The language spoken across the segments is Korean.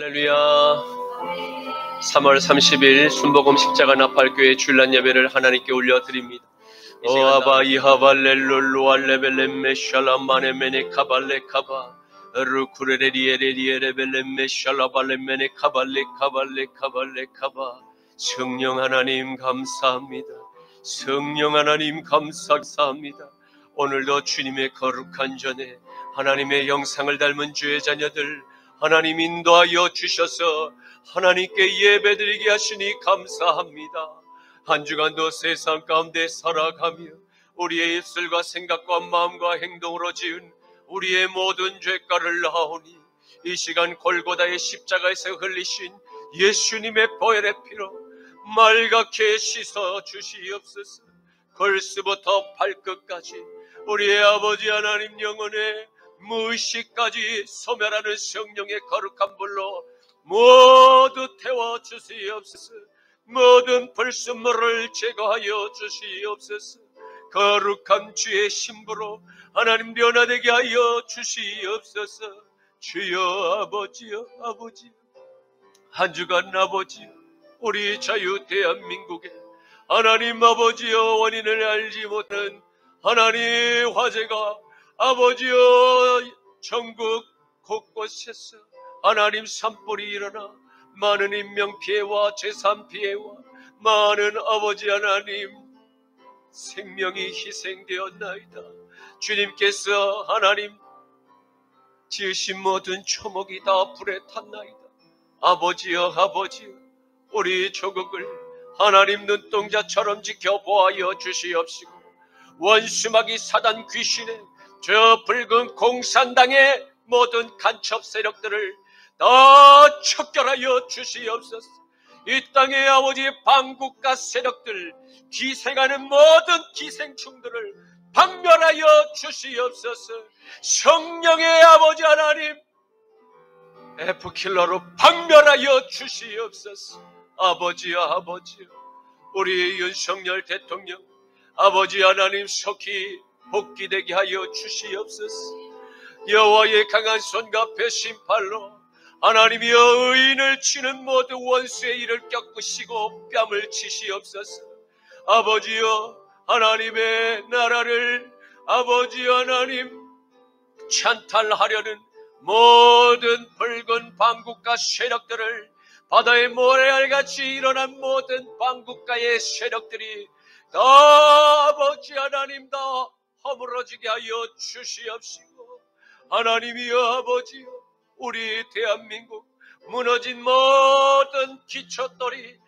할렐루야. 3월 30일 순복음 십자가 나팔교회 주일날 예배를 하나님께 올려드립니다. 오아바 이하발렐룰루 알레벨렘메 샬라마네메네 카발레카바 루쿠레레리에레리에레벨렘메 샬라발레메네 카발레카발레카발레카바. 성령 하나님 감사합니다. 성령 하나님 감사합니다. 오늘도 주님의 거룩한 전에 하나님의 영상을 닮은 주의 자녀들 하나님 인도하여 주셔서 하나님께 예배드리게 하시니 감사합니다. 한 주간도 세상 가운데 살아가며 우리의 입술과 생각과 마음과 행동으로 지은 우리의 모든 죄가를 나오니 이 시간 골고다의 십자가에서 흘리신 예수님의 보혈의 피로 말갛게 씻어 주시옵소서. 걸스부터 발끝까지 우리의 아버지 하나님 영혼의 무의식까지 소멸하는 성령의 거룩한 불로 모두 태워 주시옵소서. 모든 불순물을 제거하여 주시옵소서. 거룩한 주의 신부로 하나님 변화되게 하여 주시옵소서. 주여 아버지여 아버지, 한 주간 아버지여 우리 자유 대한민국에 하나님 아버지여 원인을 알지 못하는 하나님 화재가 아버지여 전국 곳곳에서 하나님 산불이 일어나 많은 인명피해와 재산피해와 많은 아버지 하나님 생명이 희생되었나이다. 주님께서 하나님 지으신 모든 초목이 다 불에 탔나이다. 아버지여 아버지여 우리 조국을 하나님 눈동자처럼 지켜보아여 주시옵시고 원수마귀 사단 귀신의 저 붉은 공산당의 모든 간첩 세력들을 다 척결하여 주시옵소서. 이 땅의 아버지 반국가 세력들 기생하는 모든 기생충들을 박멸하여 주시옵소서. 성령의 아버지 하나님 F킬러로 박멸하여 주시옵소서. 아버지여 아버지여 우리 윤석열 대통령 아버지 하나님 속히 복귀되게 하여 주시옵소서. 여호와의 강한 손과 배신팔로 하나님이여 의인을 치는 모든 원수의 일을 꺾으시고 뺨을 치시옵소서. 아버지여 하나님의 나라를 아버지 하나님 찬탈하려는 모든 붉은 반국가 세력들을 바다의 모래알같이 일어난 모든 반국가의 세력들이 다 아버지 하나님 다 허물어지게 하여 주시옵시고 하나님이여 아버지여 우리 대한민국 무너진 모든 기초돌이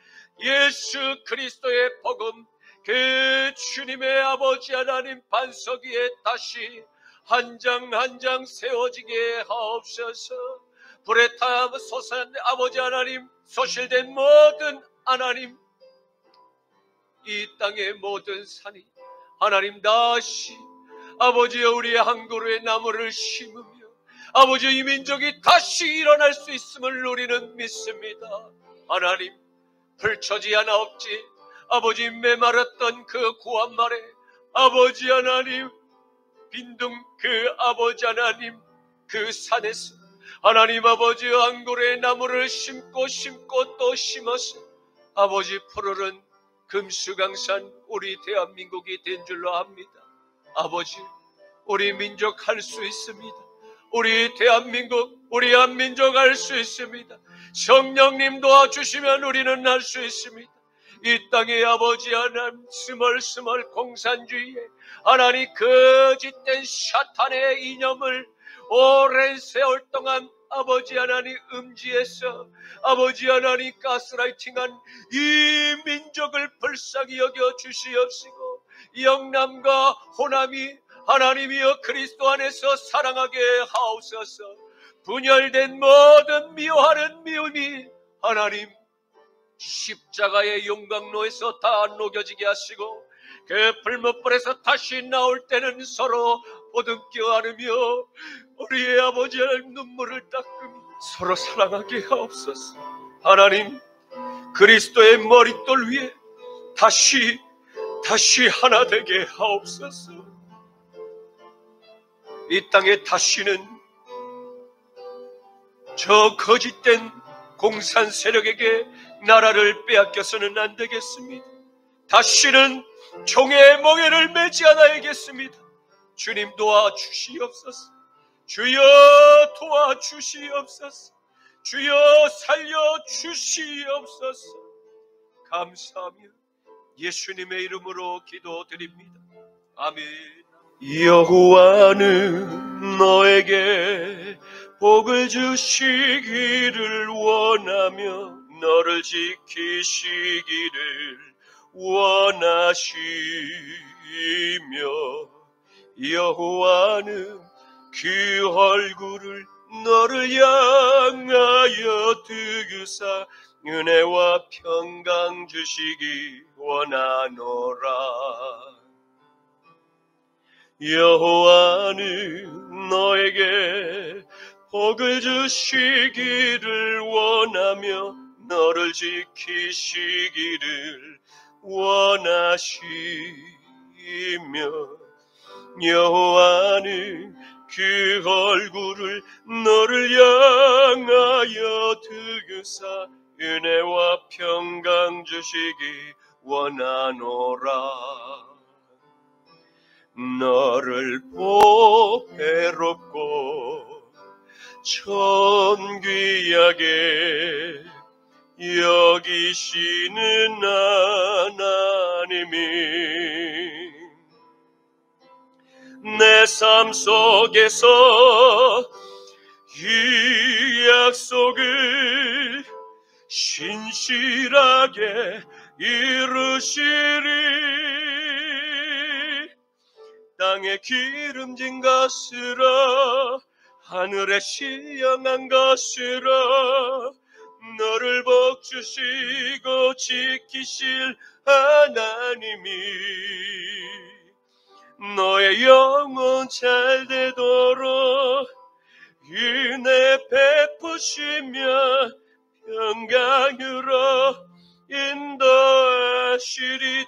예수 그리스도의 복음 그 주님의 아버지 하나님 반석 위에 다시 한 장 한 장 세워지게 하옵소서. 불에 타 솟은 아버지 하나님 소실된 모든 하나님 이 땅의 모든 산이 하나님 다시 아버지여 우리의 한 그루의 나무를 심으며 아버지여 이 민족이 다시 일어날 수 있음을 우리는 믿습니다. 하나님 불처지 하나 없지 아버지 메마랐던 그 구한말에 아버지 하나님 빈둥 그 아버지 하나님 그 산에서 하나님 아버지여 한 그루의 나무를 심고 또 심어서 아버지 푸르른 금수강산 우리 대한민국이 된 줄로 압니다. 아버지 우리 민족 할 수 있습니다. 우리 대한민국 우리 한민족 할 수 있습니다. 성령님 도와주시면 우리는 할 수 있습니다. 이 땅의 아버지 하나님 스멀스멀 공산주의에 하나님 거짓된 사탄의 이념을 오랜 세월 동안 아버지 하나님 음지에서 아버지 하나님 가스라이팅한 이 민족을 불쌍히 여겨 주시옵시고 영남과 호남이 하나님이여 그리스도 안에서 사랑하게 하옵소서. 분열된 모든 미워하는 미움이 하나님 십자가의 용광로에서 다 녹여지게 하시고 그 불못불에서 다시 나올 때는 서로 보듬겨 안으며 우리의 아버지 하나님 눈물을 닦으며 서로 사랑하게 하옵소서. 하나님 그리스도의 머릿돌 위에 다시 하나 되게 하옵소서. 이 땅에 다시는 저 거짓된 공산 세력에게 나라를 빼앗겨서는 안 되겠습니다. 다시는 종의 멍에를 매지 않아야겠습니다. 주님 도와주시옵소서. 주여 도와주시옵소서. 주여 살려주시옵소서. 감사하며 예수님의 이름으로 기도드립니다. 아멘. 여호와는 너에게 복을 주시기를 원하며 너를 지키시기를 원하시며 여호와는 그 얼굴을 너를 향하여 뜨으사 은혜와 평강 주시기 원하노라. 여호와는 너에게 복을 주시기를 원하며 너를 지키시기를 원하시며 여호와는 그 얼굴을 너를 향하여 뜨으사 은혜와 평강 주시기 원하노라. 너를 보배롭고 존귀하게 여기시는 하나님이 내 삶 속에서 이 약속을 신실하게 이루시리. 땅에 기름진 것으로 하늘에 신령한 것으로 너를 복주시고 지키실 하나님이 너의 영혼 잘 되도록 은혜 베푸시며 평강으로 인도하시리.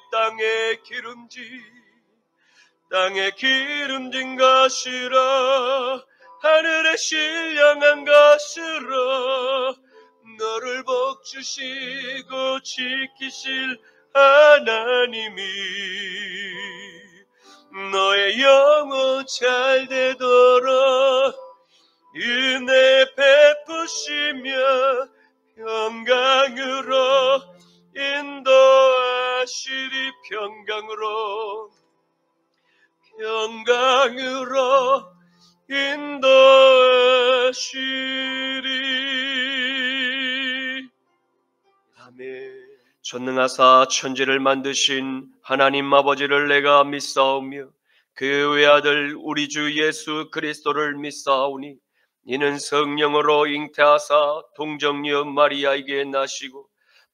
땅에 기름진 것으로 하늘에 신령한 것으로 너를 복주시고 지키실 하나님이 너의 영혼 잘 되도록 은혜 베푸시며 평강으로 인도하시리. 평강으로 인도하시리. 아멘. 전능하사 천지를 만드신 하나님 아버지를 내가 믿사오며 그 외아들 우리 주 예수 그리스도를 믿사오니 이는 성령으로 잉태하사 동정녀 마리아에게 나시고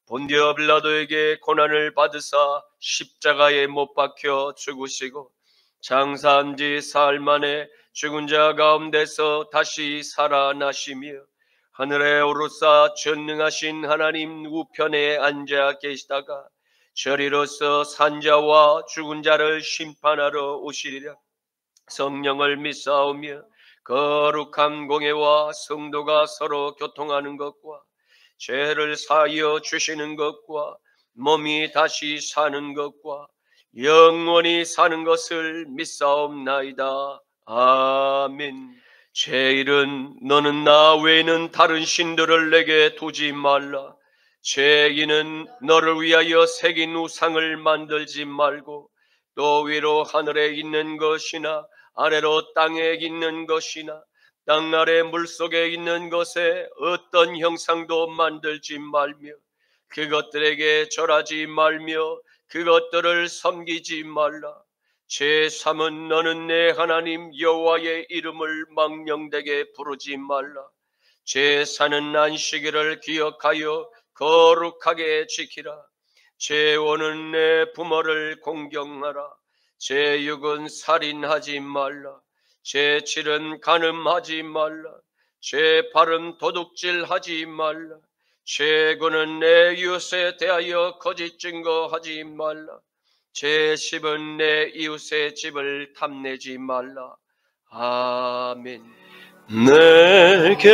본디오 빌라도에게 고난을 받으사 십자가에 못 박혀 죽으시고 장사한 지 사흘 만에 죽은 자 가운데서 다시 살아나시며 하늘에 오르사 전능하신 하나님 우편에 앉아 계시다가 저리로서 산자와 죽은 자를 심판하러 오시리라. 성령을 믿사오며 거룩한 공회와 성도가 서로 교통하는 것과 죄를 사하여 주시는 것과 몸이 다시 사는 것과 영원히 사는 것을 믿사옵나이다. 아멘. 죄인은 너는 나 외에는 다른 신들을 내게 두지 말라. 죄인은 너를 위하여 새긴 우상을 만들지 말고 또 위로 하늘에 있는 것이나 아래로 땅에 있는 것이나 땅 아래 물속에 있는 것에 어떤 형상도 만들지 말며 그것들에게 절하지 말며 그것들을 섬기지 말라. 제3은 너는 내 하나님 여호와의 이름을 망령되게 부르지 말라. 제4는 안식일을 기억하여 거룩하게 지키라. 제5는 내 부모를 공경하라. 제6은 살인하지 말라. 제7은 간음하지 말라. 제8은 도둑질하지 말라. 제9는 내 이웃에 대하여 거짓 증거하지 말라. 제10은 내 이웃의 집을 탐내지 말라. 아멘. 내게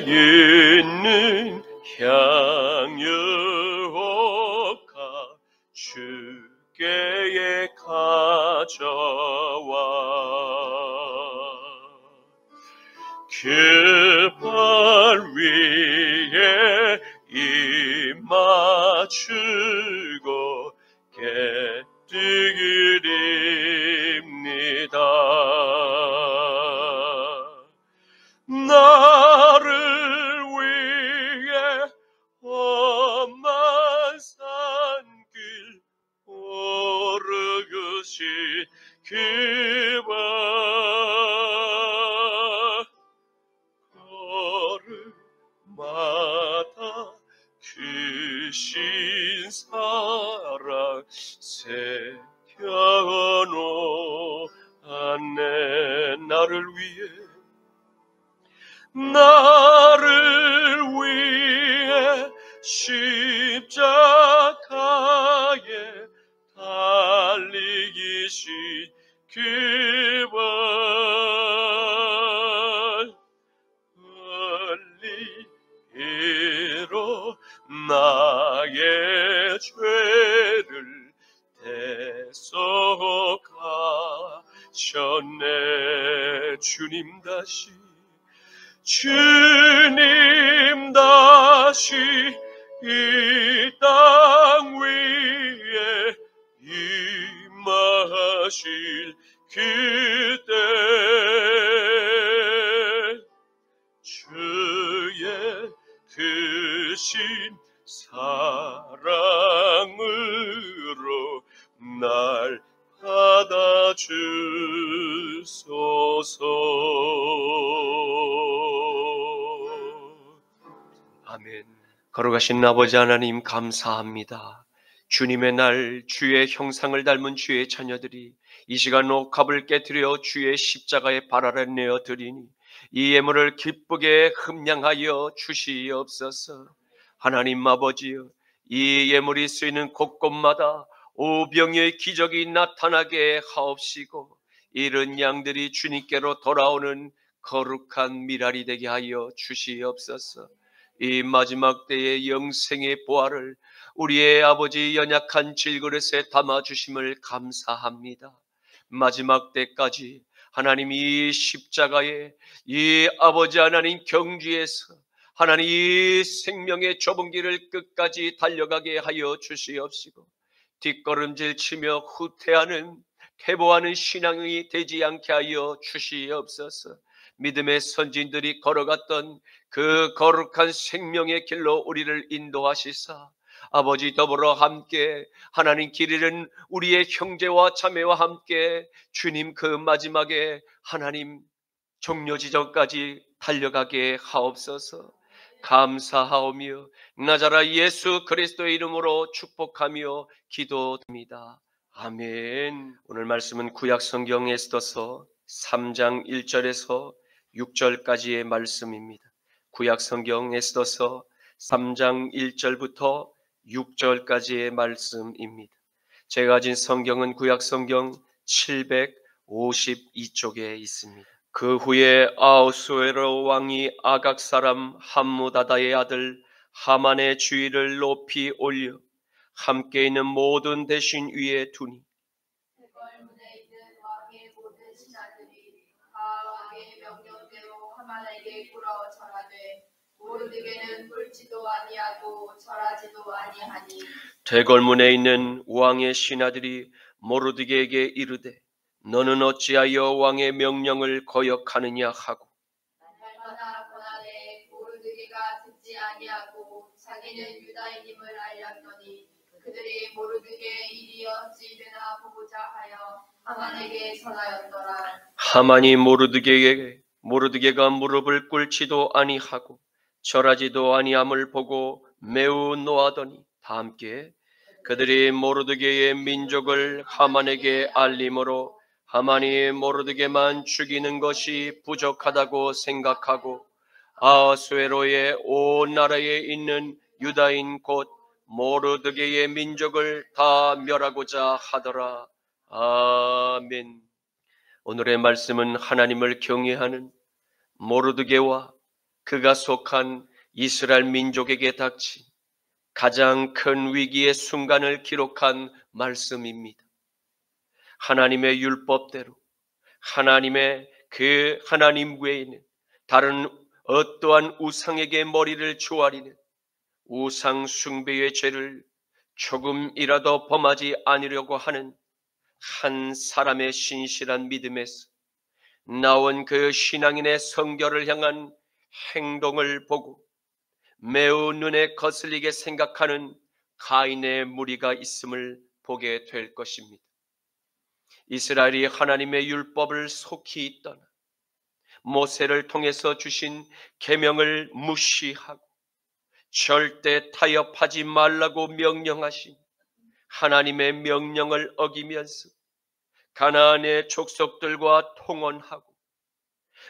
있는 향유가 주께에 가져와 그 발 위에 입맞추고 깨뜨리립니다. 나를 위해 험한 산길 오르신 그 발 걸음마다 크신 사랑 새겨놓았네. 나를 위해 십자가에 달리신 그 발 흘리로 나의 죄를 대속하셨네. 주님 다시 이 땅 위에 임하실 그때 주의 크신 사랑으로 날 받아주소서. 아멘. 걸어가신 아버지 하나님 감사합니다. 주님의 날 주의 형상을 닮은 주의 자녀들이 이 시간 옥합을 깨뜨려 주의 십자가에 발 아래 내어 드리니 이 예물을 기쁘게 흠량하여 주시옵소서. 하나님 아버지여, 이 예물이 쓰이는 곳곳마다 오병이의 기적이 나타나게 하옵시고 이른 양들이 주님께로 돌아오는 거룩한 미랄이 되게 하여 주시옵소서. 이 마지막 때의 영생의 보화를 우리의 아버지 연약한 질그릇에 담아주심을 감사합니다. 마지막 때까지 하나님 이 십자가에 이 아버지 하나님 경주에서 하나님 이 생명의 좁은 길을 끝까지 달려가게 하여 주시옵시고 뒷걸음질 치며 후퇴하는 퇴보하는 신앙이 되지 않게 하여 주시옵소서. 믿음의 선진들이 걸어갔던 그 거룩한 생명의 길로 우리를 인도하시사 아버지 더불어 함께 하나님 길 잃은 우리의 형제와 자매와 함께 주님 그 마지막에 하나님 종료 지점까지 달려가게 하옵소서. 감사하오며 나자라 예수 그리스도의 이름으로 축복하며 기도드립니다. 아멘. 오늘 말씀은 구약 성경 에스더서 3장 1절에서 6절까지의 말씀입니다. 구약 성경 에스더서 3장 1절부터 6절까지의 말씀입니다. 제가 가진 성경은 구약 성경 752쪽에 있습니다. 그 후에 아하수에로 왕이 아각 사람 함무다다의 아들 하만의 주의를 높이 올려 함께 있는 모든 대신 위에 두니 대궐문에 있는 왕의 모든 신하들이 다 왕의 명령대로 하만에게 꿇어 절하되 모르드게는 꿇지도 아니하고 절하지도 아니하니 대궐문에 있는 왕의 신하들이 모르드게에게 이르되 너는 어찌하여 왕의 명령을 거역하느냐 하고 날마다 고난에 모르드게가 듣지 아니하고 자기는 유다인임을 알렸더니 그들이 모르드게의 일이 어찌 되나 보고자 하여 하만에게 전하였더라. 하만이 모르드게가 무릎을 꿇지도 아니하고 절하지도 아니함을 보고 매우 노하더니 다 함께 그들이 모르드게의 민족을 하만에게 알림으로 하만이 모르드게만 죽이는 것이 부족하다고 생각하고 아하수에로의 온 나라에 있는 유다인 곧 모르드게의 민족을 다 멸하고자 하더라. 아멘. 오늘의 말씀은 하나님을 경외하는 모르드게와 그가 속한 이스라엘 민족에게 닥친 가장 큰 위기의 순간을 기록한 말씀입니다. 하나님의 율법대로 하나님의 그 하나님 외에는 다른 어떠한 우상에게 머리를 조아리는 우상 숭배의 죄를 조금이라도 범하지 않으려고 하는 한 사람의 신실한 믿음에서 나온 그 신앙인의 성결을 향한 행동을 보고 매우 눈에 거슬리게 생각하는 가인의 무리가 있음을 보게 될 것입니다. 이스라엘이 하나님의 율법을 속히 떠나 모세를 통해서 주신 계명을 무시하고 절대 타협하지 말라고 명령하신 하나님의 명령을 어기면서 가나안의 족속들과 통혼하고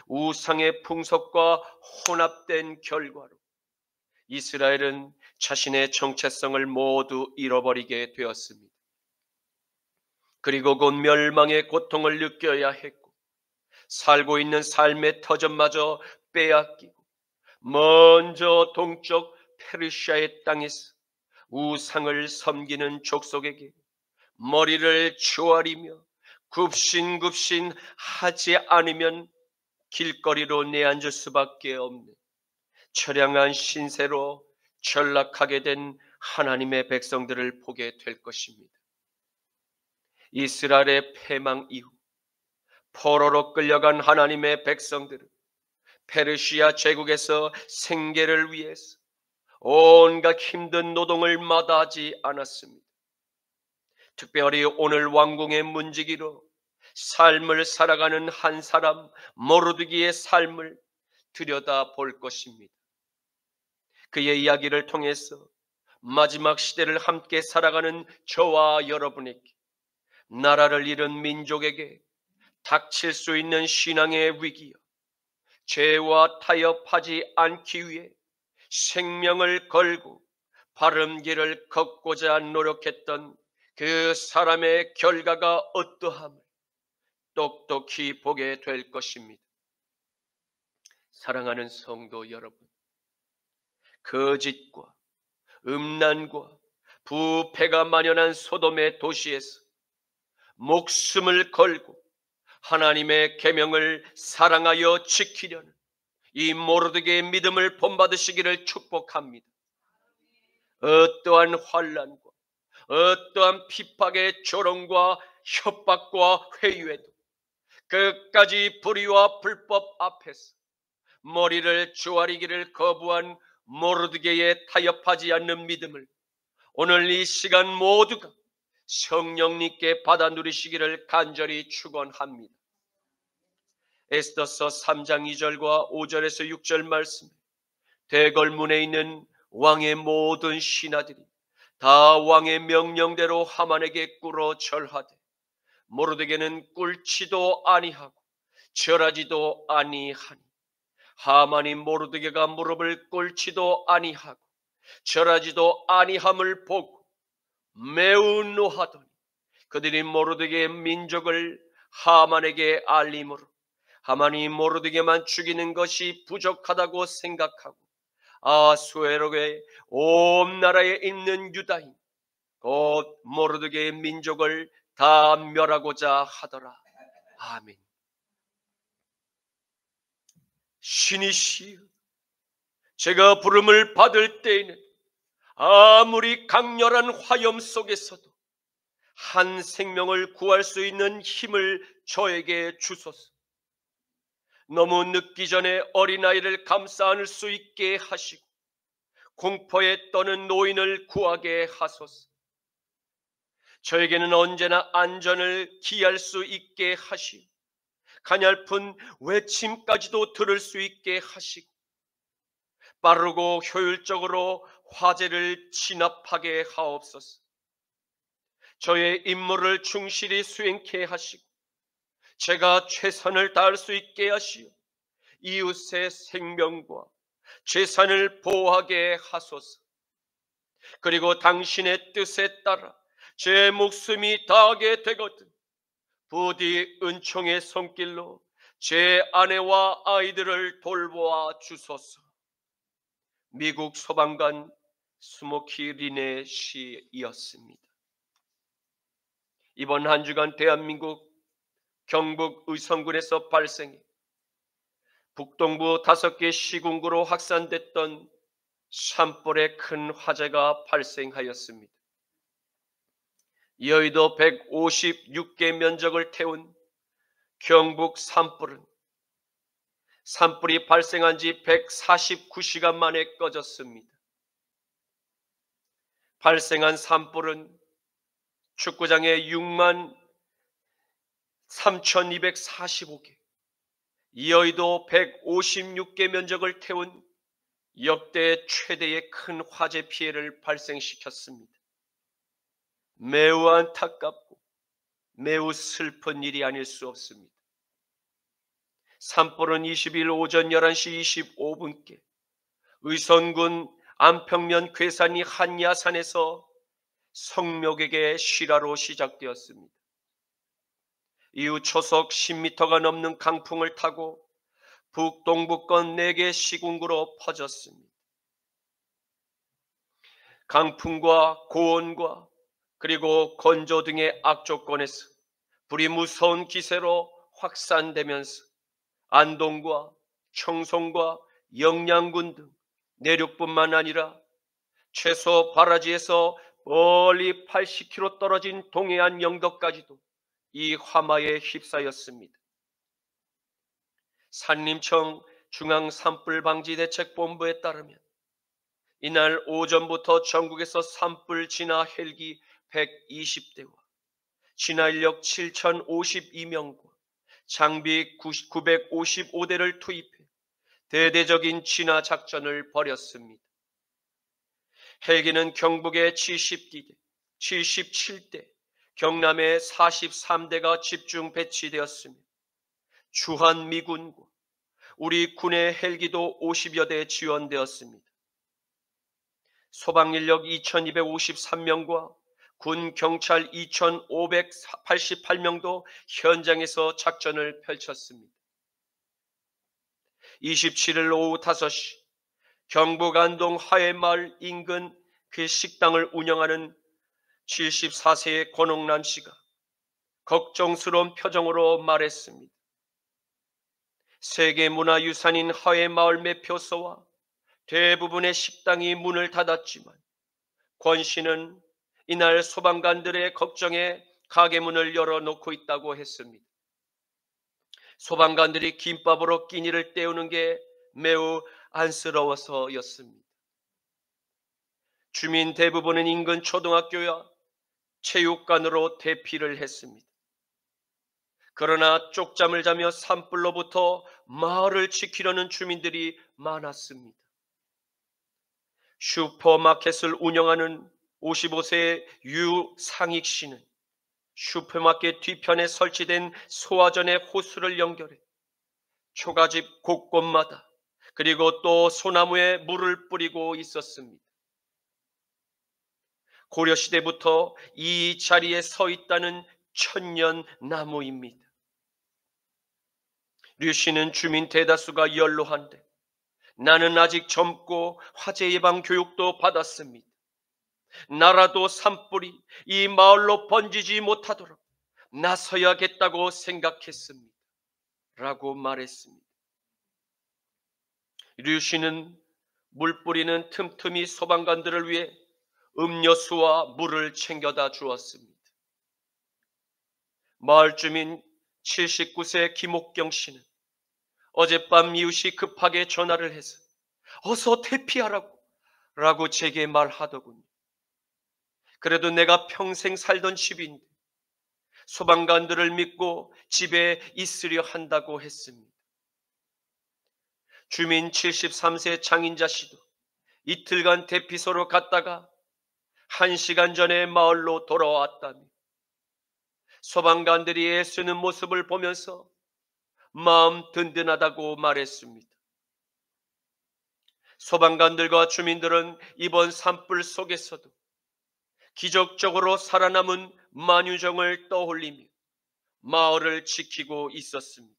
우상의 풍속과 혼합된 결과로 이스라엘은 자신의 정체성을 모두 잃어버리게 되었습니다. 그리고 곧 멸망의 고통을 느껴야 했고 살고 있는 삶의 터전마저 빼앗기고 먼저 동쪽 페르시아의 땅에서 우상을 섬기는 족속에게 머리를 조아리며 굽신굽신 하지 않으면 길거리로 내앉을 수밖에 없는 처량한 신세로 전락하게 된 하나님의 백성들을 보게 될 것입니다. 이스라엘의 패망 이후 포로로 끌려간 하나님의 백성들은 페르시아 제국에서 생계를 위해서 온갖 힘든 노동을 마다하지 않았습니다. 특별히 오늘 왕궁의 문지기로 삶을 살아가는 한 사람 모르드기의 삶을 들여다볼 것입니다. 그의 이야기를 통해서 마지막 시대를 함께 살아가는 저와 여러분에게, 나라를 잃은 민족에게 닥칠 수 있는 신앙의 위기여 죄와 타협하지 않기 위해 생명을 걸고 바른 길을 걷고자 노력했던 그 사람의 결과가 어떠함을 똑똑히 보게 될 것입니다. 사랑하는 성도 여러분, 거짓과 음란과 부패가 만연한 소돔의 도시에서 목숨을 걸고 하나님의 계명을 사랑하여 지키려는 이 모르드게의 믿음을 본받으시기를 축복합니다. 어떠한 환난과 어떠한 핍박의 조롱과 협박과 회유에도 끝까지 불의와 불법 앞에서 머리를 조아리기를 거부한 모르드게의 타협하지 않는 믿음을 오늘 이 시간 모두가 성령님께 받아 누리시기를 간절히 축원합니다. 에스더서 3장 2절과 5절에서 6절 말씀, 대궐문에 있는 왕의 모든 신하들이 다 왕의 명령대로 하만에게 꿇어 절하되 모르드게는 꿇지도 아니하고 절하지도 아니하니 하만이 모르드게가 무릎을 꿇지도 아니하고 절하지도 아니함을 보고 매우 노하더니 그들이 모르드게의 민족을 하만에게 알림으로 하만이 모르드게만 죽이는 것이 부족하다고 생각하고 아수에로의 온 나라에 있는 유다인 곧 모르드게의 민족을 다 멸하고자 하더라. 아멘. 신이시여, 제가 부름을 받을 때에는 아무리 강렬한 화염 속에서도 한 생명을 구할 수 있는 힘을 저에게 주소서. 너무 늦기 전에 어린아이를 감싸 안을 수 있게 하시고 공포에 떠는 노인을 구하게 하소서. 저에게는 언제나 안전을 기할 수 있게 하시고 가냘픈 외침까지도 들을 수 있게 하시고 빠르고 효율적으로 화제를 진압하게 하옵소서. 저의 임무를 충실히 수행케 하시고 제가 최선을 다할 수 있게 하시어 이웃의 생명과 재산을 보호하게 하소서. 그리고 당신의 뜻에 따라 제 목숨이 다하게 되거든 부디 은총의 손길로 제 아내와 아이들을 돌보아 주소서. 미국 소방관 스모키 리네 씨였습니다. 이번 한 주간 대한민국 경북 의성군에서 발생해 북동부 5개 시군구로 확산됐던 산불의 큰 화재가 발생하였습니다. 여의도 156개 면적을 태운 경북 산불이 발생한 지 149시간 만에 꺼졌습니다. 발생한 산불은 축구장의 6만 3,245개, 여의도 156개 면적을 태운 역대 최대의 큰 화재 피해를 발생시켰습니다. 매우 안타깝고 매우 슬픈 일이 아닐 수 없습니다. 산불은 20일 오전 11시 25분께 의성군 안평면 괴산리 한야산에서 성묘객의 실화로 시작되었습니다. 이후 초속 10m가 넘는 강풍을 타고 북동부권 4개 시군구로 퍼졌습니다. 강풍과 고온과 그리고 건조 등의 악조건에서 불이 무서운 기세로 확산되면서 안동과 청송과 영양군 등 내륙뿐만 아니라 최소 발화지에서 멀리 80km 떨어진 동해안 영도까지도 이 화마에 휩싸였습니다. 산림청 중앙산불방지대책본부에 따르면 이날 오전부터 전국에서 산불 진화 헬기 120대와 진화 인력 7,052명과 장비 955대를 투입해 대대적인 진화 작전을 벌였습니다. 헬기는 경북에 77대, 경남에 43대가 집중 배치되었으며 주한미군과 우리 군의 헬기도 50여 대 지원되었습니다. 소방인력 2,253명과 군 경찰 2,588명도 현장에서 작전을 펼쳤습니다. 27일 오후 5시 경북 안동 화해마을 인근 그 식당을 운영하는 74세의 권옥란 씨가 걱정스러운 표정으로 말했습니다. 세계문화유산인 화해마을 매표소와 대부분의 식당이 문을 닫았지만 권 씨는 이날 소방관들의 걱정에 가게 문을 열어놓고 있다고 했습니다. 소방관들이 김밥으로 끼니를 때우는 게 매우 안쓰러워서였습니다. 주민 대부분은 인근 초등학교야 체육관으로 대피를 했습니다. 그러나 쪽잠을 자며 산불로부터 마을을 지키려는 주민들이 많았습니다. 슈퍼마켓을 운영하는 55세 유상익 씨는 슈퍼마켓 뒤편에 설치된 소화전의 호수를 연결해 초가집 곳곳마다 그리고 또 소나무에 물을 뿌리고 있었습니다. 고려시대부터 이 자리에 서 있다는 천년나무입니다. 류 씨는 주민 대다수가 연로한데 나는 아직 젊고 화재 예방 교육도 받았습니다. 나라도 산불이 이 마을로 번지지 못하도록 나서야겠다고 생각했습니다. 라고 말했습니다. 류 씨는 물 뿌리는 틈틈이 소방관들을 위해 음료수와 물을 챙겨다 주었습니다. 마을 주민 79세 김옥경 씨는 어젯밤 이웃이 급하게 전화를 해서 어서 대피하라고 제게 말하더군요. 그래도 내가 평생 살던 집인데 소방관들을 믿고 집에 있으려 한다고 했습니다. 주민 73세 장인자 씨도 이틀간 대피소로 갔다가 1시간 전에 마을로 돌아왔다며 소방관들이 애쓰는 모습을 보면서 마음 든든하다고 말했습니다. 소방관들과 주민들은 이번 산불 속에서도 기적적으로 살아남은 만유정을 떠올리며 마을을 지키고 있었습니다.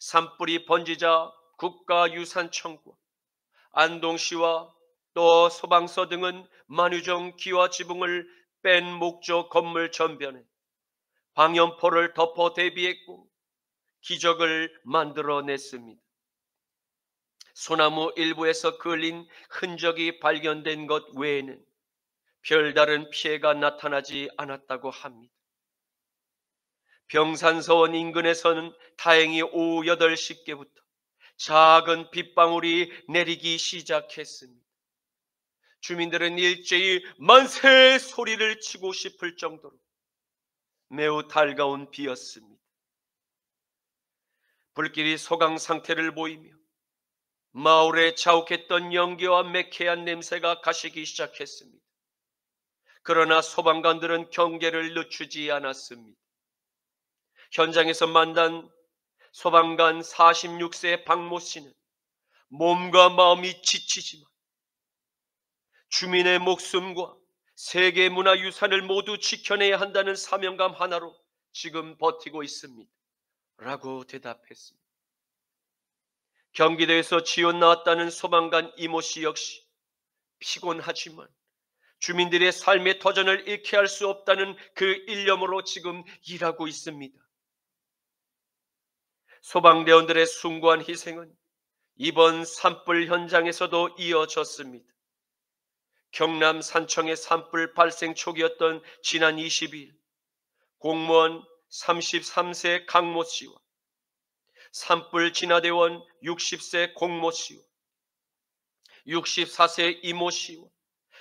산불이 번지자 국가유산청과 안동시와 또 소방서 등은 만유정 기와 지붕을 뺀 목조 건물 전변에 방염포를 덮어 대비했고 기적을 만들어냈습니다. 소나무 일부에서 그을린 흔적이 발견된 것 외에는 별다른 피해가 나타나지 않았다고 합니다. 병산서원 인근에서는 다행히 오후 8시께부터 작은 빗방울이 내리기 시작했습니다. 주민들은 일제히 만세 소리를 치고 싶을 정도로 매우 달가운 비였습니다. 불길이 소강 상태를 보이며 마을에 자욱했던 연기와 매캐한 냄새가 가시기 시작했습니다. 그러나 소방관들은 경계를 늦추지 않았습니다. 현장에서 만난 소방관 46세 박모 씨는 몸과 마음이 지치지만 주민의 목숨과 세계 문화유산을 모두 지켜내야 한다는 사명감 하나로 지금 버티고 있습니다. 라고 대답했습니다. 경기도에서 지원 나왔다는 소방관 이모 씨 역시 피곤하지만 주민들의 삶의 터전을 잃게 할 수 없다는 그 일념으로 지금 일하고 있습니다. 소방대원들의 숭고한 희생은 이번 산불 현장에서도 이어졌습니다. 경남 산청의 산불 발생 초기였던 지난 22일 공무원 33세 강모 씨와 산불 진화대원 60세 공모 씨와 64세 이모 씨와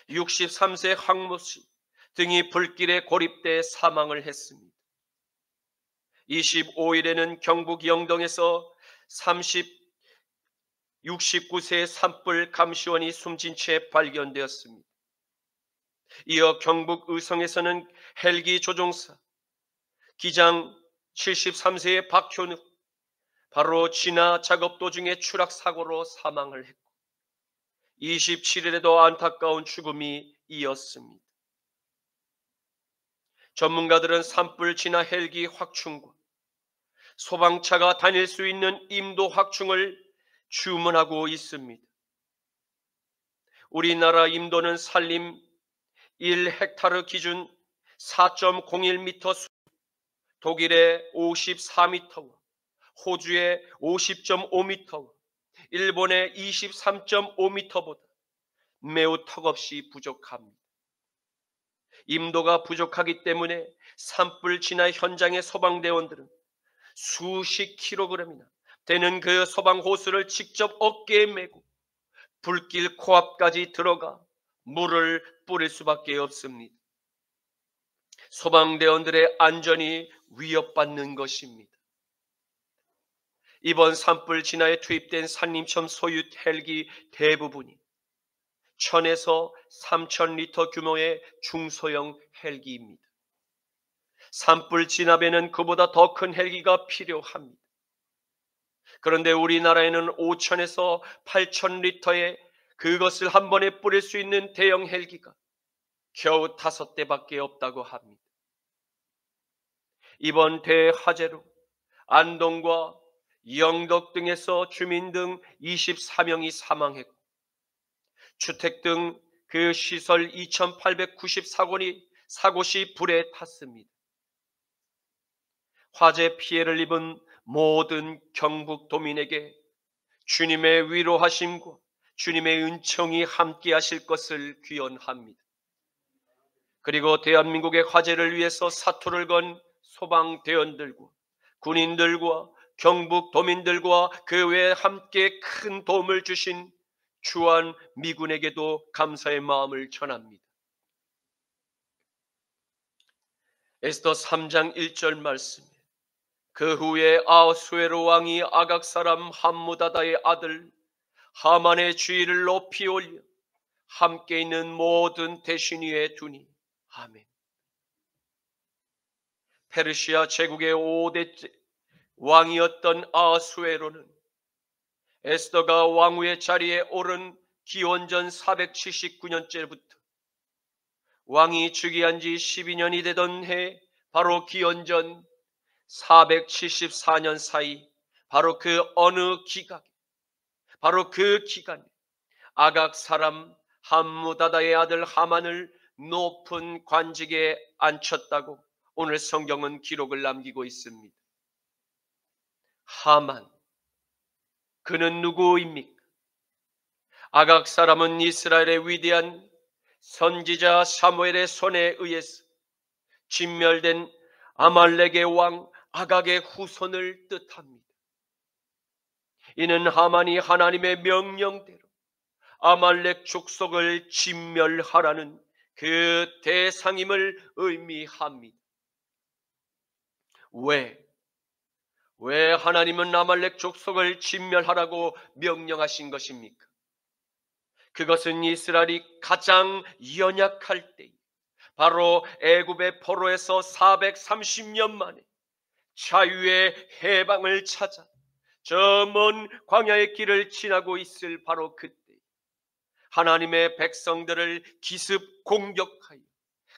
63세 황모 씨 등이 불길에 고립돼 사망을 했습니다. 25일에는 경북 영동에서 69세 산불 감시원이 숨진 채 발견되었습니다. 이어 경북 의성에서는 헬기 조종사 기장 73세의 박효누 바로 진화 작업 도중에 추락 사고로 사망을 했고 27일에도 안타까운 죽음이 이었습니다. 전문가들은 산불 진화 헬기 확충과 소방차가 다닐 수 있는 임도 확충을 주문하고 있습니다. 우리나라 임도는 산림 1헥타르 기준 4.01m, 독일의 54m와 호주의 50.5m와 일본의 23.5m보다 매우 턱없이 부족합니다. 임도가 부족하기 때문에 산불 진화 현장의 소방대원들은 수십 킬로그램이나 되는 그 소방호스를 직접 어깨에 메고 불길 코앞까지 들어가 물을 뿌릴 수밖에 없습니다. 소방대원들의 안전이 위협받는 것입니다. 이번 산불 진화에 투입된 산림청 소유 헬기 대부분이 1000에서 3000리터 규모의 중소형 헬기입니다. 산불 진압에는 그보다 더 큰 헬기가 필요합니다. 그런데 우리나라에는 5000에서 8000리터의 그것을 한 번에 뿌릴 수 있는 대형 헬기가 겨우 5대밖에 없다고 합니다. 이번 대화재로 안동과 영덕 등에서 주민 등 24명이 사망했고 주택 등 그 시설 2894곳이 사곳이 불에 탔습니다. 화재 피해를 입은 모든 경북도민에게 주님의 위로하심과 주님의 은총이 함께 하실 것을 귀원합니다. 그리고 대한민국의 화재를 위해서 사투를 건 소방대원들과 군인들과 경북도민들과 그 외에 함께 큰 도움을 주신 주한 미군에게도 감사의 마음을 전합니다. 에스더 3장 1절 말씀. 그 후에 아수에로 왕이 아각 사람 함무다다의 아들 하만의 주의를 높이 올려 함께 있는 모든 대신 위에 두니. 아멘. 페르시아 제국의 5대 왕이었던 아수에로는 에스더가 왕후의 자리에 오른 기원전 479년째부터 왕이 즉위한 지 12년이 되던 해 바로 기원전 474년 사이 바로 그 어느 기각, 바로 그 기간에 아각 사람 함무다다의 아들 하만을 높은 관직에 앉혔다고 오늘 성경은 기록을 남기고 있습니다. 하만, 그는 누구입니까? 아각 사람은 이스라엘의 위대한 선지자 사무엘의 손에 의해서 진멸된 아말렉의 왕 아각의 후손을 뜻합니다. 이는 하만이 하나님의 명령대로 아말렉 족속을 진멸하라는 그 대상임을 의미합니다. 왜 하나님은 아말렉 족속을 진멸하라고 명령하신 것입니까? 그것은 이스라엘이 가장 연약할 때, 바로 애굽의 포로에서 430년 만에 자유의 해방을 찾아 저 먼 광야의 길을 지나고 있을 바로 그때 하나님의 백성들을 기습 공격하여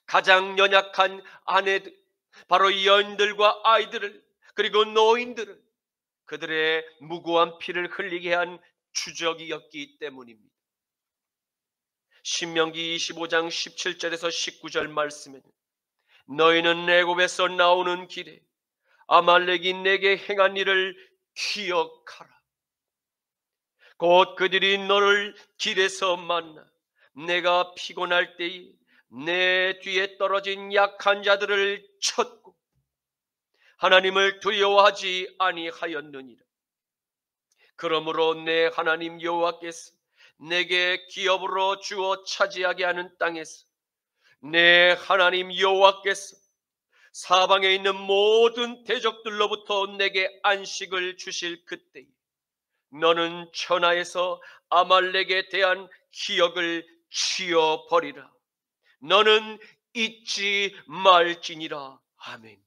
가장 연약한 아내들, 바로 여인들과 아이들을, 그리고 노인들을 그들의 무고한 피를 흘리게 한 추적이었기 때문입니다. 신명기 25장 17절에서 19절 말씀에는 너희는 애굽에서 나오는 길에 아말렉이 내게 행한 일을 기억하라. 곧 그들이 너를 길에서 만나 내가 피곤할 때에 내 뒤에 떨어진 약한 자들을 쳤고 하나님을 두려워하지 아니하였느니라. 그러므로 내 하나님 여호와께서 내게 기업으로 주어 차지하게 하는 땅에서 내 하나님 여호와께서 사방에 있는 모든 대적들로부터 내게 안식을 주실 그때에 너는 천하에서 아말렉에 대한 기억을 지워버리라. 너는 잊지 말지니라. 아멘.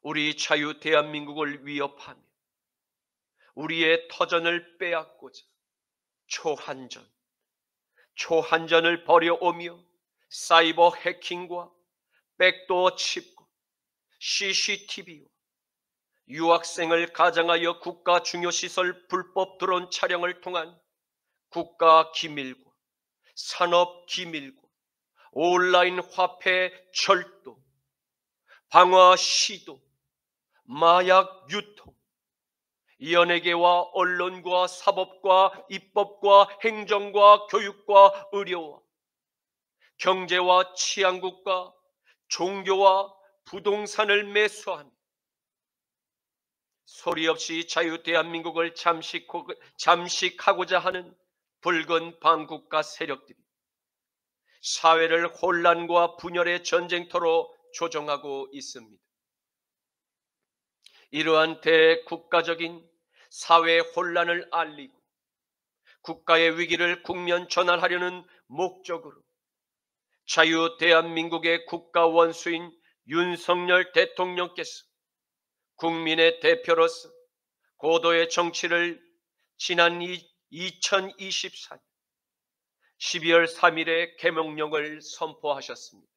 우리 자유 대한민국을 위협하며 우리의 터전을 빼앗고자 초한전을 벌여오며 사이버 해킹과 백도어 칩과 CCTV와 유학생을 가장하여 국가 중요시설 불법 드론 촬영을 통한 국가 기밀과 산업 기밀과 온라인 화폐 절도, 방화 시도, 마약 유통, 연예계와 언론과 사법과 입법과 행정과 교육과 의료와 경제와 치안국과 종교와 부동산을 매수하며 소리 없이 자유 대한민국을 잠식하고자 하는 붉은 반국가 세력들이 사회를 혼란과 분열의 전쟁터로 조종하고 있습니다. 이러한 대국가적인 사회 혼란을 알리고 국가의 위기를 국면 전환하려는 목적으로 자유 대한민국의 국가 원수인 윤석열 대통령께서 국민의 대표로서 고도의 정치를 지난 2024년 12월 3일에 계명령을 선포하셨습니다.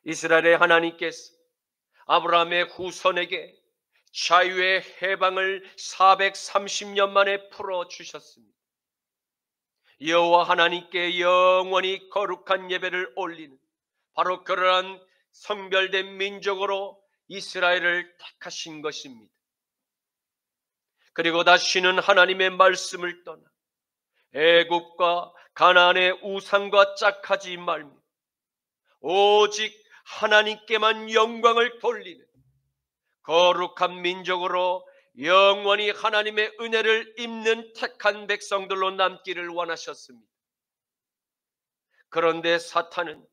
이스라엘의 하나님께서 아브라함의 후손에게 자유의 해방을 430년 만에 풀어주셨습니다. 여호와 하나님께 영원히 거룩한 예배를 올리는 바로 그러한 성별된 민족으로 이스라엘을 택하신 것입니다. 그리고 다시는 하나님의 말씀을 떠나 애굽과 가나안의 우상과 짝하지 말며 오직 하나님께만 영광을 돌리는 거룩한 민족으로 영원히 하나님의 은혜를 입는 택한 백성들로 남기를 원하셨습니다. 그런데 사탄은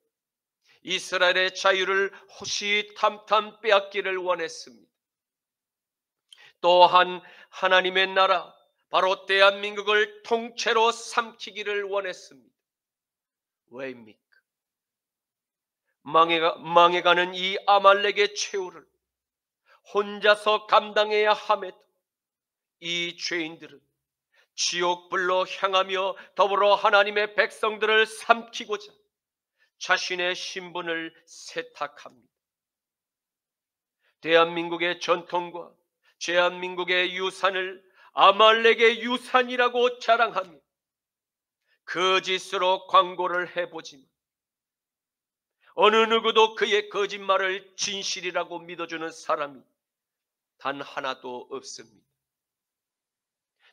이스라엘의 자유를 호시탐탐 빼앗기를 원했습니다. 또한 하나님의 나라, 바로 대한민국을 통째로 삼키기를 원했습니다. 왜입니까? 망해가는 이 아말렉의 최후를 혼자서 감당해야 함에도 이 죄인들은 지옥불로 향하며 더불어 하나님의 백성들을 삼키고자 자신의 신분을 세탁합니다. 대한민국의 전통과 대한민국의 유산을 아말렉의 유산이라고 자랑하며 거짓으로 광고를 해보지만 어느 누구도 그의 거짓말을 진실이라고 믿어주는 사람이 단 하나도 없습니다.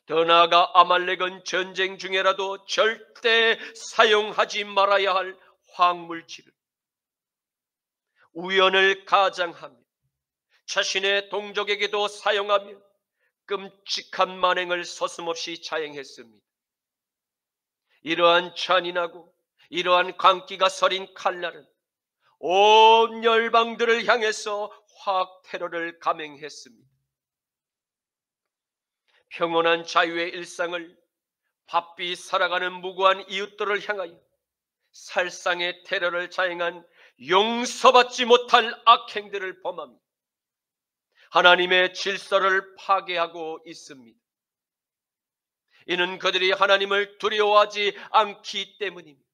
더 나아가 아말렉은 전쟁 중에라도 절대 사용하지 말아야 할 화학물질을 우연을 가장하며 자신의 동족에게도 사용하며 끔찍한 만행을 서슴없이 자행했습니다. 이러한 잔인하고 이러한 광기가 서린 칼날은 온 열방들을 향해서 화학 테러를 감행했습니다. 평온한 자유의 일상을 바삐 살아가는 무고한 이웃들을 향하여 살상의 테러를 자행한 용서받지 못할 악행들을 범합니다. 하나님의 질서를 파괴하고 있습니다. 이는 그들이 하나님을 두려워하지 않기 때문입니다.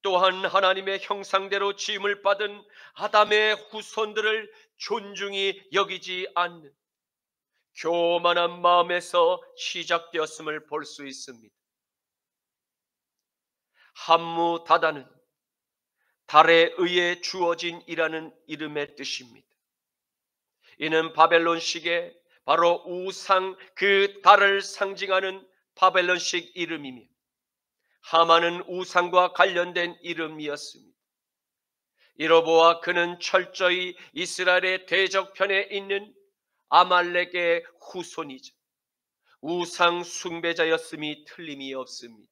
또한 하나님의 형상대로 지음을 받은 아담의 후손들을 존중히 여기지 않는 교만한 마음에서 시작되었음을 볼 수 있습니다. 함무다다는 달에 의해 주어진 이라는 이름의 뜻입니다. 이는 바벨론식의 바로 우상 그 달을 상징하는 바벨론식 이름이며 하만은 우상과 관련된 이름이었습니다. 이로보아 그는 철저히 이스라엘의 대적편에 있는 아말렉의 후손이자 우상 숭배자였음이 틀림이 없습니다.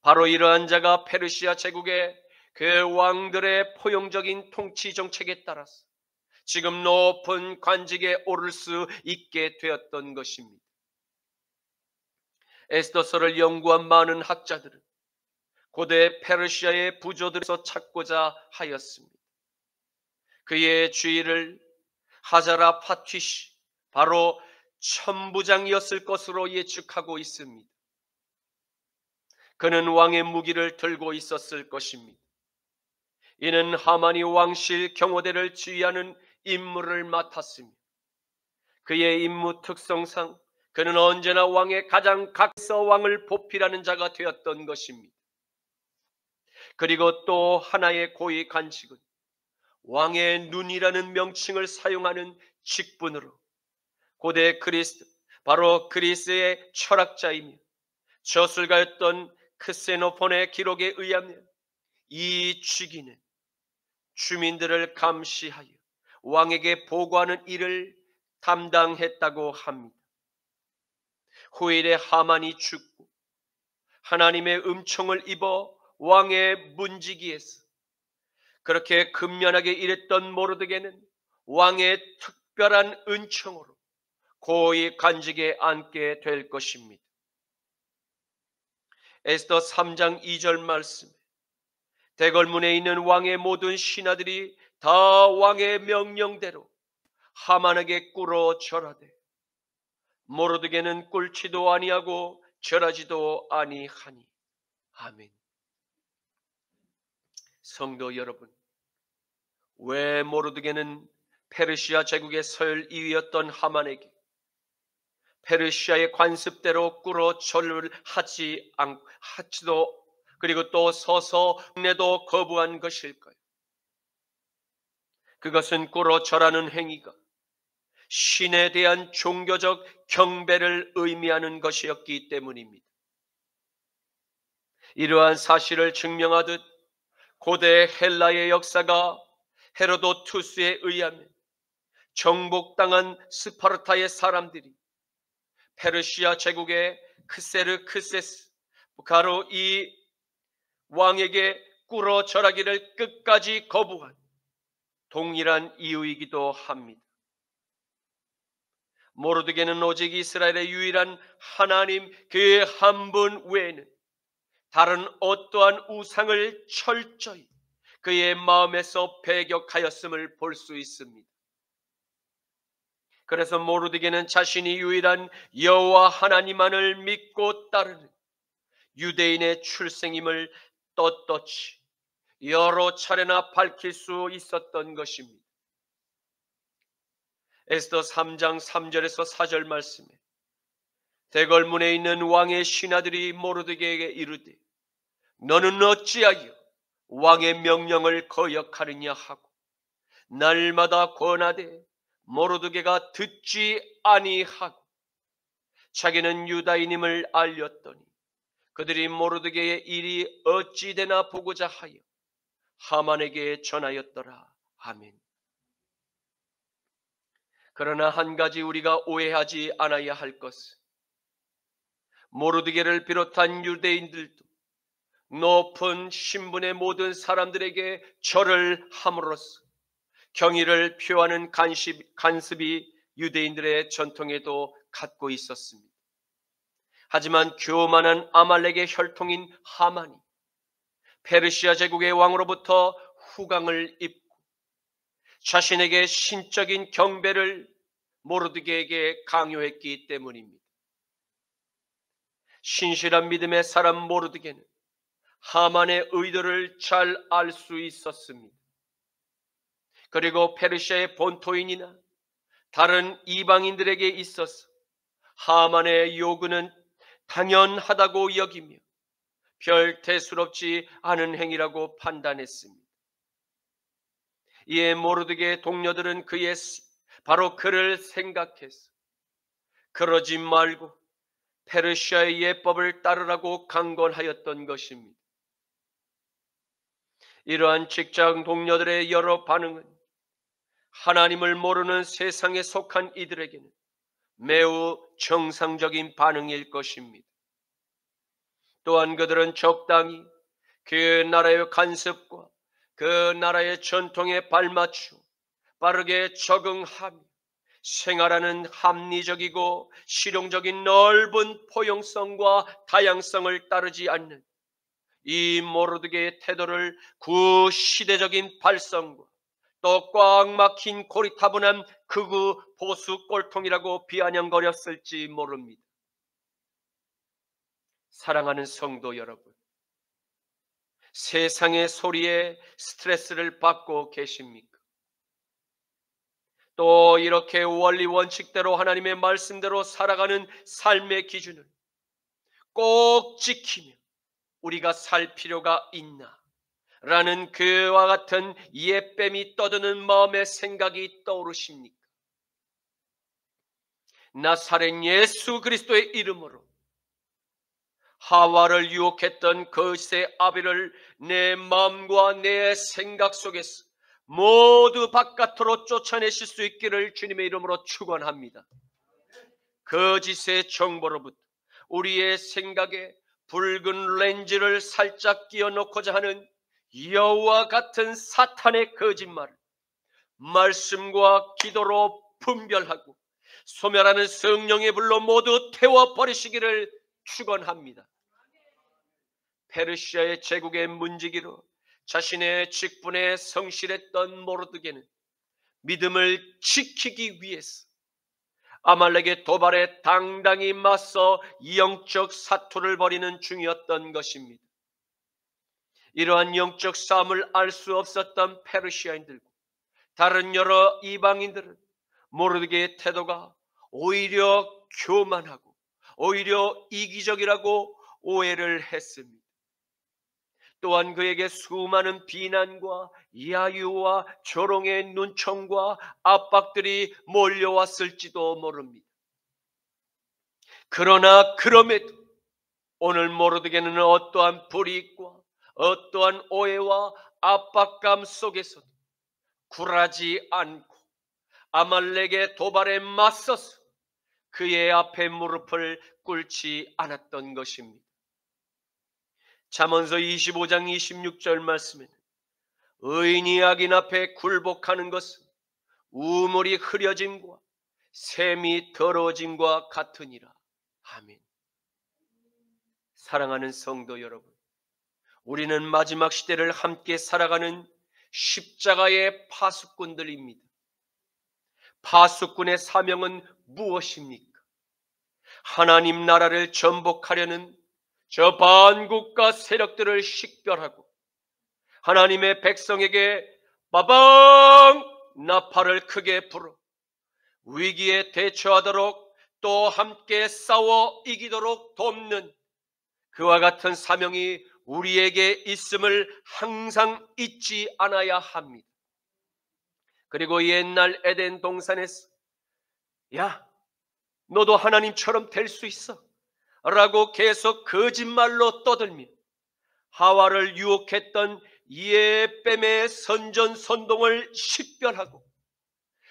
바로 이러한 자가 페르시아 제국의 그 왕들의 포용적인 통치 정책에 따라서 지금 높은 관직에 오를 수 있게 되었던 것입니다. 에스더서를 연구한 많은 학자들은 고대 페르시아의 부조들에서 찾고자 하였습니다. 그의 주위를 하자라 파티시 바로 천부장이었을 것으로 예측하고 있습니다. 그는 왕의 무기를 들고 있었을 것입니다. 이는 하만이 왕실 경호대를 지휘하는 임무를 맡았으며 그의 임무 특성상 그는 언제나 왕의 가장 가까이서 왕을 보필하는 자가 되었던 것입니다. 그리고 또 하나의 고위 관직은 왕의 눈이라는 명칭을 사용하는 직분으로 고대 그리스 바로 그리스의 철학자이며 저술가였던 크세노폰의 기록에 의하면 이 직위는 주민들을 감시하여 왕에게 보고하는 일을 담당했다고 합니다. 후일에 하만이 죽고 하나님의 음총을 입어 왕의 문지기에서 그렇게 근면하게 일했던 모르드게는 왕의 특별한 은총으로 고위 관직에 앉게 될 것입니다. 에스더 3장 2절 말씀에 대궐문에 있는 왕의 모든 신하들이 다 왕의 명령대로 하만에게 꿇어 절하되 모르드게는 꿇지도 아니하고 절하지도 아니하니. 아멘. 성도 여러분, 왜 모르드게는 페르시아 제국의 서열 2위였던 하만에게 페르시아의 관습대로 꿇어 절을 하지도 그리고 또 서서 내도 거부한 것일까요? 그것은 꿇어 절하는 행위가 신에 대한 종교적 경배를 의미하는 것이었기 때문입니다. 이러한 사실을 증명하듯 고대 헬라의 역사가 헤로도투스에 의하면 정복당한 스파르타의 사람들이 페르시아 제국의 크세르크세스 바로 이 왕에게 꿇어 절하기를 끝까지 거부한 동일한 이유이기도 합니다. 모르드게는 오직 이스라엘의 유일한 하나님 그 한 분 외에는 다른 어떠한 우상을 철저히 그의 마음에서 배격하였음을 볼 수 있습니다. 그래서 모르드게는 자신이 유일한 여호와 하나님만을 믿고 따르는 유대인의 출생임을 떳떳이 여러 차례나 밝힐 수 있었던 것입니다. 에스더 3장 3절에서 4절 말씀에 대궐문에 있는 왕의 신하들이 모르드게에게 이르되 너는 어찌하여 왕의 명령을 거역하느냐 하고 날마다 권하되 모르드게가 듣지 아니하고 자기는 유다인임을 알렸더니 그들이 모르드게의 일이 어찌 되나 보고자 하여 하만에게 전하였더라. 아멘. 그러나 한 가지 우리가 오해하지 않아야 할 것은 모르드게를 비롯한 유대인들도 높은 신분의 모든 사람들에게 절을 함으로써 경의를 표하는 간습이 유대인들의 전통에도 갖고 있었습니다. 하지만 교만한 아말렉의 혈통인 하만이 페르시아 제국의 왕으로부터 후광을 입고 자신에게 신적인 경배를 모르드게에게 강요했기 때문입니다. 신실한 믿음의 사람 모르드게는 하만의 의도를 잘 알 수 있었습니다. 그리고 페르시아의 본토인이나 다른 이방인들에게 있어서 하만의 요구는 당연하다고 여기며 별 대수롭지 않은 행위라고 판단했습니다. 이에 모르드게의 동료들은 바로 그를 생각해서 그러지 말고 페르시아의 예법을 따르라고 강권하였던 것입니다. 이러한 직장 동료들의 여러 반응은 하나님을 모르는 세상에 속한 이들에게는 매우 정상적인 반응일 것입니다. 또한 그들은 적당히 그 나라의 간섭과 그 나라의 전통에 발맞추어 빠르게 적응하며 생활하는 합리적이고 실용적인 넓은 포용성과 다양성을 따르지 않는 이 모르드게의 태도를 구시대적인 발성과 또 꽉 막힌 고리타분한 극우 보수 꼴통이라고 비아냥거렸을지 모릅니다. 사랑하는 성도 여러분, 세상의 소리에 스트레스를 받고 계십니까? 또 이렇게 원리 원칙대로 하나님의 말씀대로 살아가는 삶의 기준을 꼭 지키며 우리가 살 필요가 있나? 라는 그와 같은 예뱀이 떠드는 마음의 생각이 떠오르십니까? 나사렛 예수 그리스도의 이름으로 하와를 유혹했던 거짓의 아비를 내 마음과 내 생각 속에서 모두 바깥으로 쫓아내실 수 있기를 주님의 이름으로 축원합니다. 거짓의 정보로부터 우리의 생각에 붉은 렌즈를 살짝 끼워놓고자 하는 여우와 같은 사탄의 거짓말을 말씀과 기도로 분별하고 소멸하는 성령의 불로 모두 태워버리시기를 축원합니다. 페르시아의 제국의 문지기로 자신의 직분에 성실했던 모르드게는 믿음을 지키기 위해서 아말렉의 도발에 당당히 맞서 영적 사투를 벌이는 중이었던 것입니다. 이러한 영적 싸움을 알 수 없었던 페르시아인들과 다른 여러 이방인들은 모르드게의 태도가 오히려 교만하고 오히려 이기적이라고 오해를 했습니다. 또한 그에게 수많은 비난과 야유와 조롱의 눈총과 압박들이 몰려왔을지도 모릅니다. 그러나 그럼에도 오늘 모르드게는 어떠한 불이익과 어떠한 오해와 압박감 속에서도 굴하지 않고 아말렉의 도발에 맞서서 그의 앞에 무릎을 꿇지 않았던 것입니다. 잠언서 25장 26절 말씀에는 의인이 악인 앞에 굴복하는 것은 우물이 흐려짐과 샘이 더러워짐과 같으니라. 아멘. 사랑하는 성도 여러분, 우리는 마지막 시대를 함께 살아가는 십자가의 파수꾼들입니다. 파수꾼의 사명은 무엇입니까? 하나님 나라를 전복하려는 저 반국가 세력들을 식별하고 하나님의 백성에게 빠방 나팔을 크게 불어 위기에 대처하도록 또 함께 싸워 이기도록 돕는 그와 같은 사명이 우리에게 있음을 항상 잊지 않아야 합니다. 그리고 옛날 에덴 동산에서 야, 너도 하나님처럼 될 수 있어 라고 계속 거짓말로 떠들며 하와를 유혹했던 예뱀의 선전선동을 식별하고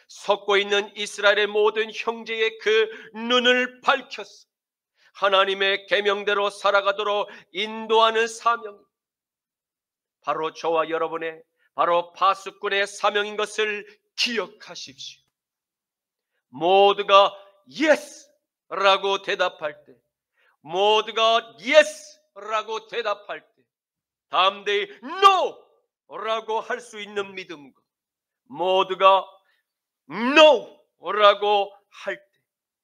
섞고 있는 이스라엘의 모든 형제의 그 눈을 밝혀서 하나님의 계명대로 살아가도록 인도하는 사명이 바로 저와 여러분의 바로 파수꾼의 사명인 것을 기억하십시오. 모두가 yes 라고 대답할 때, 모두가 yes 라고 대답할 때 담대히 no 라고 할 수 있는 믿음과 모두가 no 라고 할 때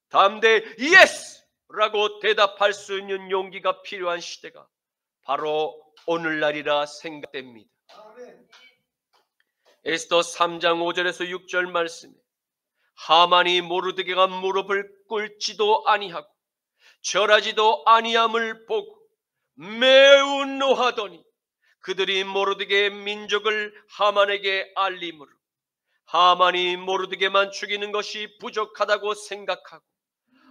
담대히 yes 라고 대답할 수 있는 용기가 필요한 시대가 바로 오늘날이라 생각됩니다. 에스더 3장 5절에서 6절 말씀에 하만이 모르드게가 무릎을 꿇지도 아니하고 절하지도 아니함을 보고 매우 노하더니 그들이 모르드게의 민족을 하만에게 알림으로 하만이 모르드게만 죽이는 것이 부족하다고 생각하고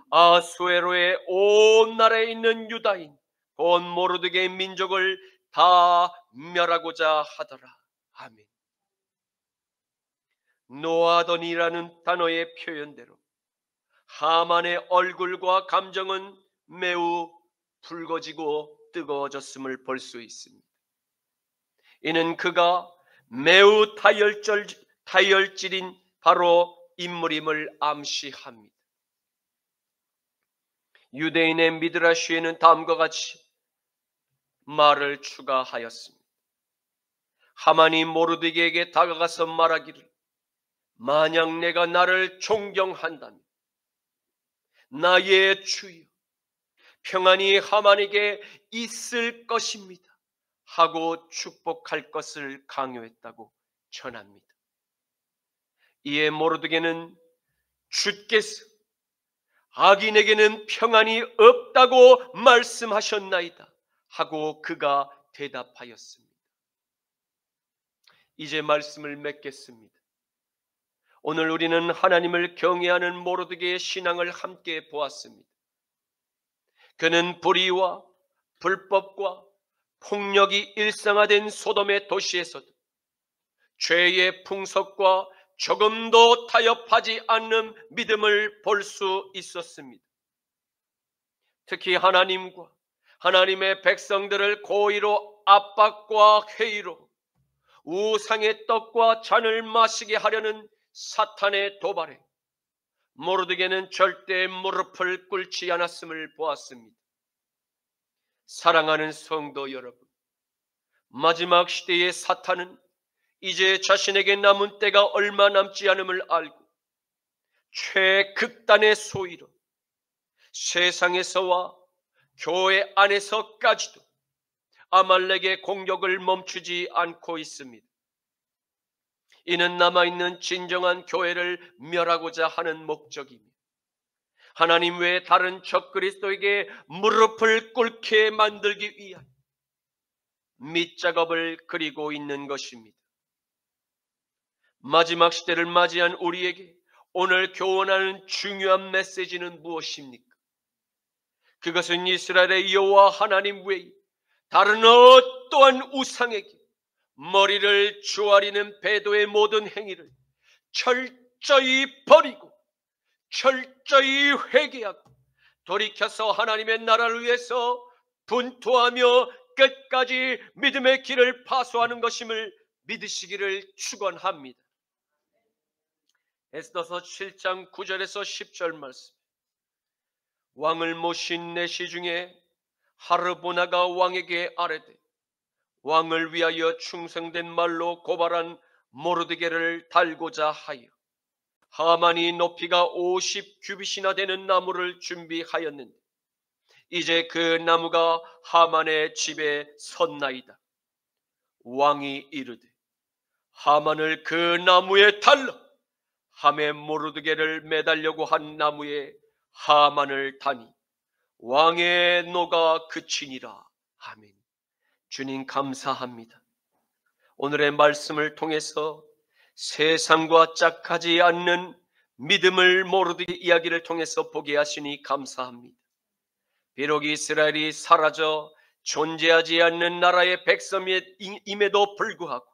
아수에로의 온 나라에 있는 유다인 곧 모르드게의 민족을 다 멸하고자 하더라. 아멘. 노하더니라는 단어의 표현대로 하만의 얼굴과 감정은 매우 붉어지고 뜨거워졌음을 볼 수 있습니다. 이는 그가 매우 다혈질인 바로 인물임을 암시합니다. 유대인의 미드라시에는 다음과 같이 말을 추가하였습니다. 하만이 모르드게에게 다가가서 말하기를 만약 내가 나를 존경한다면 나의 주여 평안이 하만에게 있을 것입니다 하고 축복할 것을 강요했다고 전합니다. 이에 모르드게는 주께서 악인에게는 평안이 없다고 말씀하셨나이다 하고 그가 대답하였습니다. 이제 말씀을 맺겠습니다. 오늘 우리는 하나님을 경외하는 모르드게의 신앙을 함께 보았습니다. 그는 불의와 불법과 폭력이 일상화된 소돔의 도시에서도 죄의 풍속과 조금도 타협하지 않는 믿음을 볼 수 있었습니다. 특히 하나님과 하나님의 백성들을 고의로 압박과 회의로 우상의 떡과 잔을 마시게 하려는 사탄의 도발에 모르드게는 절대 무릎을 꿇지 않았음을 보았습니다. 사랑하는 성도 여러분, 마지막 시대의 사탄은 이제 자신에게 남은 때가 얼마 남지 않음을 알고 최극단의 소위로 세상에서와 교회 안에서까지도 아말렉의 공격을 멈추지 않고 있습니다. 이는 남아있는 진정한 교회를 멸하고자 하는 목적입니다. 하나님 외에 다른 적그리스도에게 무릎을 꿇게 만들기 위한 밑작업을 그리고 있는 것입니다. 마지막 시대를 맞이한 우리에게 오늘 교훈하는 중요한 메시지는 무엇입니까? 그것은 이스라엘의 여호와 하나님 외에 다른 어떠한 우상에게 머리를 조아리는 배도의 모든 행위를 철저히 버리고 철저히 회개하고 돌이켜서 하나님의 나라를 위해서 분투하며 끝까지 믿음의 길을 파수하는 것임을 믿으시기를 축원합니다. 에스더서 7장 9절에서 10절 말씀. 왕을 모신 내시 중에 하르보나가 왕에게 아뢰되 왕을 위하여 충성된 말로 고발한 모르드게를 달고자 하여 하만이 높이가 50규빗이나 되는 나무를 준비하였는데 이제 그 나무가 하만의 집에 섰나이다. 왕이 이르되 하만을 그 나무에 달라 함에 모르드게를 매달려고 한 나무에 하만을 다니 왕의 노가 그치니라. 아멘. 주님 감사합니다. 오늘의 말씀을 통해서 세상과 짝하지 않는 믿음을 모르드게 이야기를 통해서 보게 하시니 감사합니다. 비록 이스라엘이 사라져 존재하지 않는 나라의 백성임에도 불구하고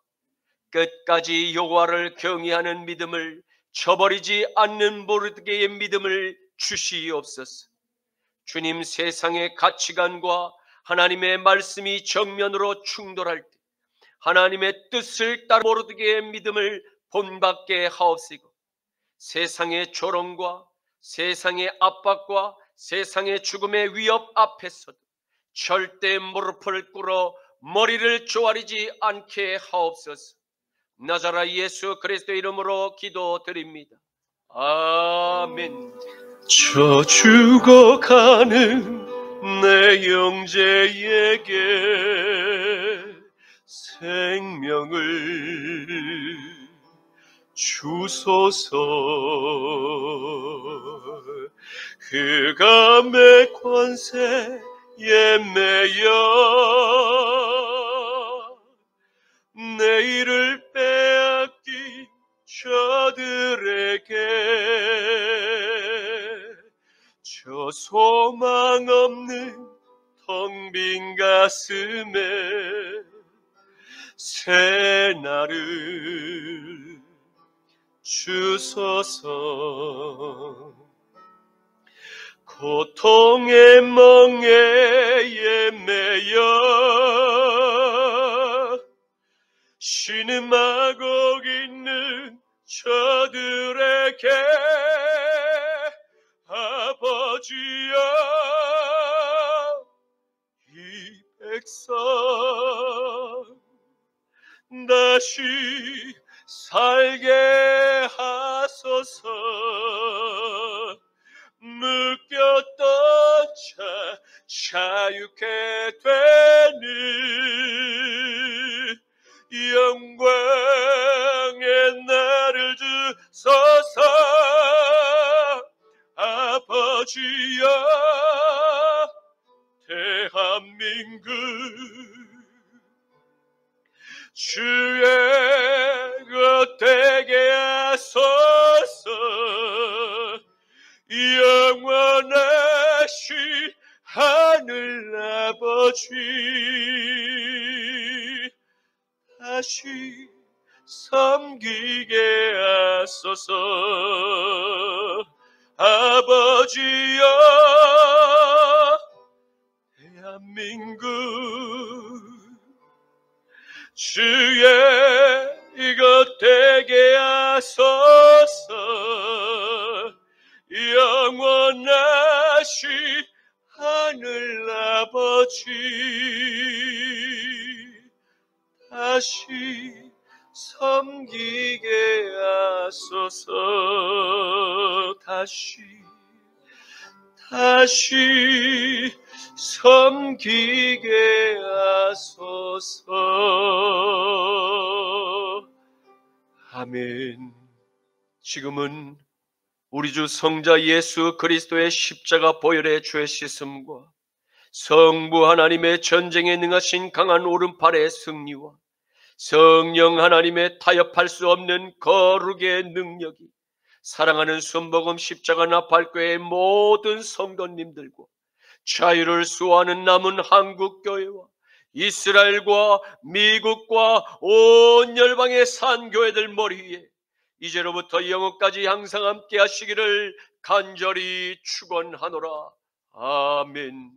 끝까지 여호와를 경외하는 믿음을 저버리지 않는 모르드게의 믿음을 주시옵소서. 주님, 세상의 가치관과 하나님의 말씀이 정면으로 충돌할 때 하나님의 뜻을 따라 모르드게의 믿음을 본받게 하옵시고, 세상의 조롱과 세상의 압박과 세상의 죽음의 위협 앞에서도 절대 무릎을 꿇어 머리를 조아리지 않게 하옵소서. 나자라 예수 그리스도의 이름으로 기도드립니다. 아멘. 저 죽어가는 내 형제에게 생명을 주소서. 흑암의 권세에 매여 내일을 빼앗긴 저들에게 저 소망 없는 텅 빈 가슴에 새 날을 주소서. 고통의 멍에에 매여 신음하고 있는 저들에게 아버지여, 이 백성 다시 살게 하소서. 묶였던 자 자유케 되는 영광의 날을 주소서. 아버지여, 대한민국 주의 것 되게 하소서. 영원하신 하늘 아버지, 다시 섬기게 하소서. 아버지여, 대한민국 주의 이것 되게 하소서. 영원하신 하늘 아버지, 다시 섬기게 하소서. 다시 섬기게 하소서. 아멘. 지금은 우리 주 성자 예수 그리스도의 십자가 보혈의 죄 씻음과 성부 하나님의 전쟁에 능하신 강한 오른팔의 승리와 성령 하나님의 타협할 수 없는 거룩의 능력이 사랑하는 순복음 십자가 나팔교회의 모든 성도님들과 자유를 수호하는 남은 한국교회와 이스라엘과 미국과 온 열방의 산교회들 머리 위에 이제로부터 영원까지 항상 함께 하시기를 간절히 축원하노라. 아멘.